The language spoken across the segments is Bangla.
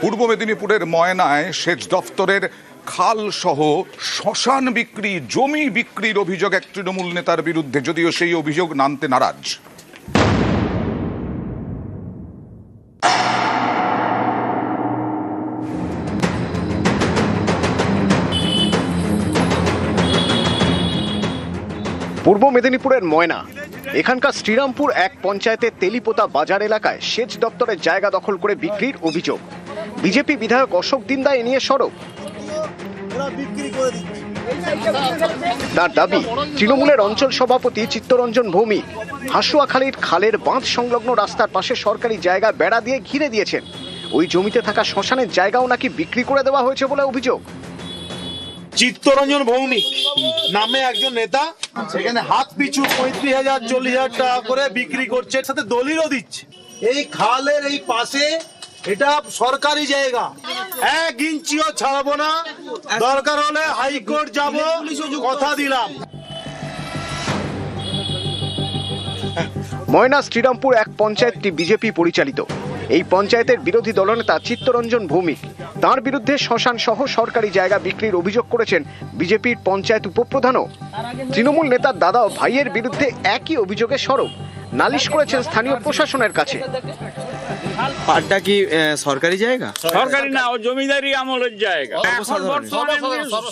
পূর্ব মেদিনীপুরের ময়নায় সেচ দফতরের খাল সহ শ্মশান বিক্রি, জমি বিক্রির অভিযোগ এক তৃণমূল নেতার বিরুদ্ধে, যদিও সেই অভিযোগ মানতে নারাজ। পূর্ব মেদিনীপুরের ময়না, এখানকার শ্রীরামপুর এক পঞ্চায়েতের তেলিপোতা বাজার এলাকায় সেচ দপ্তরের জায়গা দখল করে বিক্রির অভিযোগ। বিজেপি বিধায়ক অশোক দিন্দা এ নিয়ে সরব। তার দাবি, তৃণমূলের অঞ্চল সভাপতি চিত্তরঞ্জন ভৌমিক হাসুয়াখালীর খালের বাঁধ সংলগ্ন রাস্তার পাশে সরকারি জায়গা বেড়া দিয়ে ঘিরে দিয়েছেন। ওই জমিতে থাকা শ্মশানের জায়গাও নাকি বিক্রি করে দেওয়া হয়েছে বলে অভিযোগ। চিত্তরঞ্জন ভৌমিক নামে একজন নেতা সেখানে হাত পিছু 35,000 40,000 টাকা করে বিক্রি করছে, এর সাথে দলিলও দিচ্ছে। এই খালের এই পাশে এটা সরকারি জায়গা, 1 ইঞ্চিও ছাড়বো না, দরকার হলে হাইকোর্ট যাব, কথা দিলাম। ময়না শ্রীরামপুর এক পঞ্চায়েতটি বিজেপি পরিচালিত। এই পঞ্চায়েতের বিরোধী দলনেতা চিত্তরঞ্জন ভৌমিক তার বিরুদ্ধে শ্মশান সহ সরকারি জায়গা বিক্রির অভিযোগ করেছেন বিজেপির পঞ্চায়েত উপপ্রধানও। তৃণমূল নেতার দাদা ও ভাইয়ের বিরুদ্ধে একই অভিযোগে সরব, নালিশ করেছেন স্থানীয় প্রশাসনের কাছে। পাটটা কি সরকারি জায়গা? সরকারি না, ও জমিদারি আমলের জায়গা।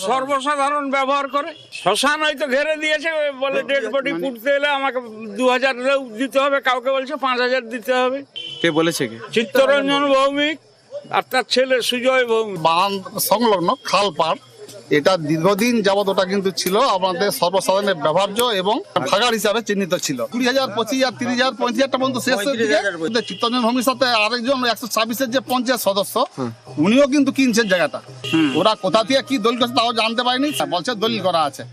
সর্বসাধারণ ব্যবহার করে। শ্মশান হয়তো ঘেরে দিয়েছে, বলে ডেড বডি পুঁততে এলে আমাকে 2,000 দিতে হবে, কাউকে বলছে 5,000 দিতে হবে। কে বলেছে? কি চিত্তরঞ্জন ভৌমিক আর তার ছেলে সুজয় ভৌমিক। বাঁধ সংলগ্ন খাল পাড়, এটা দীর্ঘদিন যাবৎ ওটা কিন্তু ছিল আমাদের সর্বসাধারণের ব্যবহার্য এবং ভাগাড় হিসাবে চিহ্নিত ছিল। 20,000 25,000 30,000 35,000 পর্যন্ত শেষ হয়েছে। চিত্তরঞ্জন ভৌমির সাথে আরেকজন 126-এর যে পঞ্চায়েত সদস্য, উনিও কিন্তু কিনছেন জায়গাটা। ওরা কোথা থেকে কি দলিল করছে তাও জানতে পারিনি, বলছে দলিল করা আছে।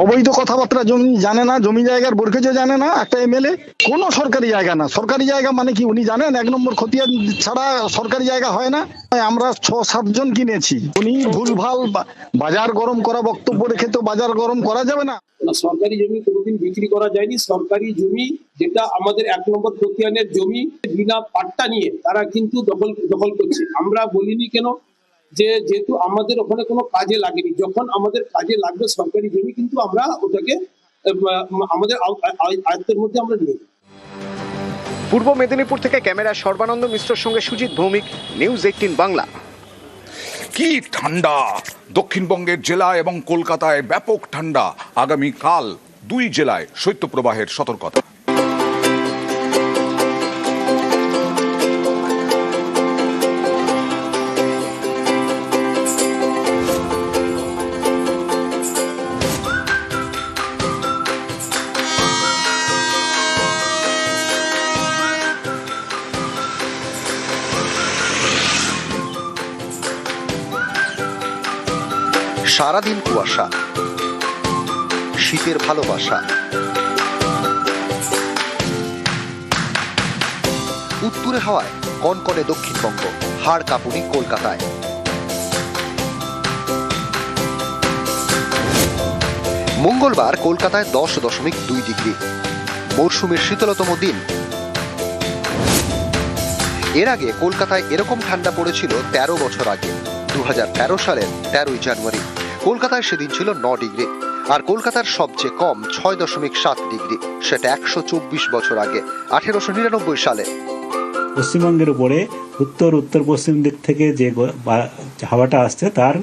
অবৈধ কথাবার্তা, জমি জানে না, জমি জায়গার বরখেজও জানে না একটা এমএলএ। কোনো সরকারি জায়গা না। সরকারি জায়গা মানে কি উনি জানেন? 1 নম্বর খতিয়ান ছাড়া সরকারি জায়গা হয় না। আমরা 6-7 জন কিনেছি। উনি ভুলভাল বাজার গরম করা বক্তব্য রেখে তো বাজার গরম করা যাবে না। সরকারি জমি কোনোদিন বিক্রি করা যায়নি। সরকারি জমি যেটা আমাদের 1 নম্বর খতিয়ানের জমি, বিনা পাট্টা নিয়ে তারা কিন্তু দখল করছে। আমরা বলিনি কেন যে যেহেতু আমাদের ওখানে কোনো কাজে লাগেনি, যখন আমাদের কাজে লাগবে সরকারি জমি কিন্তু আমরা ওটাকে আমাদের আয়ত্তের মধ্যে আমরা নিয়ে যাই। পূর্ব মেদিনীপুর থেকে ক্যামেরা সর্বানন্দ মিশ্রের সঙ্গে সুজিত ভৌমিক, নিউজ 18 বাংলা। কি ঠান্ডা! দক্ষিণবঙ্গের জেলা এবং কলকাতায় ব্যাপক ঠান্ডা। আগামীকাল 2 জেলায় শৈত্যপ্রবাহের সতর্কতা। সারাদিন কুয়াশা, শীতের ভালোবাসা, উত্তুরে হাওয়ায় কনকনে দক্ষিণবঙ্গ, হাড় কাঁপুনি কলকাতায়। মঙ্গলবার কলকাতায় 10.2 ডিগ্রি, মরশুমের শীতলতম দিন। এর আগে কলকাতায় এরকম ঠান্ডা পড়েছিল 13 বছর আগে, 2013 সালের 13 জানুয়ারি। কলকাতায় সেদিন ছিল 9 ডিগ্রি, আর কলকাতার সবচেয়ে কম 6.7 ডিগ্রি, সেটা 124 বছর আগে, 1899 সালে। পশ্চিমবঙ্গের উপরে উত্তর পশ্চিম দিক থেকে যে হাওয়াটা আসছে তার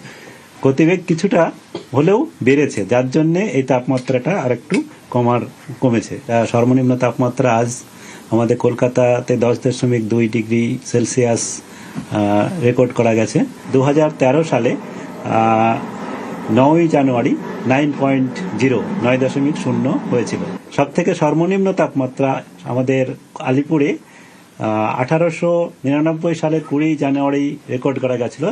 গতিবেগ কিছুটা হলেও বেড়েছে, যার জন্য এই তাপমাত্রাটা আর একটু কমেছে। সর্বনিম্ন তাপমাত্রা আজ আমাদের কলকাতাতে 10.2 ডিগ্রি সেলসিয়াস রেকর্ড করা গেছে। 2013 সালে 9 জানুয়ারি 9.0 হয়েছিল। সব থেকে সর্বনিম্ন তাপমাত্রা আমাদের আলিপুরে 1899 সালের 20 জানুয়ারি রেকর্ড করা গেছিল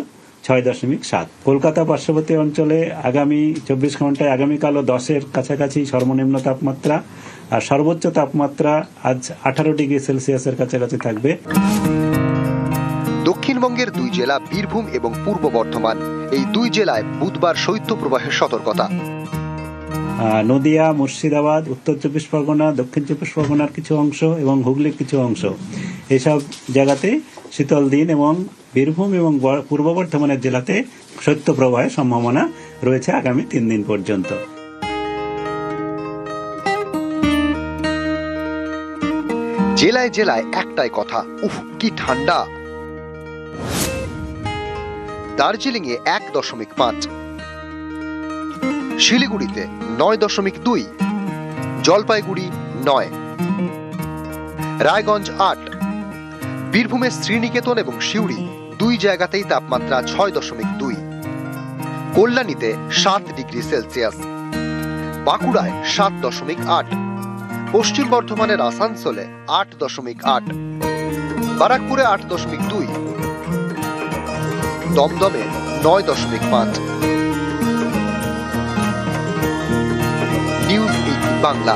6.7। কলকাতা পার্শ্ববর্তী অঞ্চলে আগামী 24 ঘন্টায় আগামীকালও 10-এর কাছাকাছি সর্বনিম্ন তাপমাত্রা, আর সর্বোচ্চ তাপমাত্রা আজ 18 ডিগ্রি সেলসিয়াসের কাছাকাছি থাকবে। দক্ষিণবঙ্গের 2 জেলা বীরভূম এবং পূর্ব বর্ধমান, এই 2 জেলায় বুধবার শৈত্যপ্রবাহের সতর্কতা। নদিয়া, মুর্শিদাবাদ, উত্তর চব্বিশ পরগনা, দক্ষিণ চব্বিশ পরগনার কিছু অংশ এবং হুগলির কিছু অংশ, এসব জায়গাতে শীতল দিন এবং বীরভূম এবং পূর্ব বর্ধমানের জেলাতে শৈত্যপ্রবাহের সম্ভাবনা রয়েছে আগামী 3 দিন পর্যন্ত। জেলায় জেলায় একটাই কথা, উফ কি ঠান্ডা। দার্জিলিং এ 1.5, শিলিগুড়িতে 9.2, জলপাইগুড়ি 9, রায়গঞ্জ 8, বীরভূমের শ্রীনিকেতন এবং সিউড়ি 2 জায়গাতেই তাপমাত্রা 6.2, কল্যাণীতে 7 ডিগ্রি সেলসিয়াস, বাঁকুড়ায় 7.8, পশ্চিম বর্ধমানের আসানসোলে 8.8, বারাকপুরে 8.2, দমদমে 9.5। নিউজ 18 বাংলা।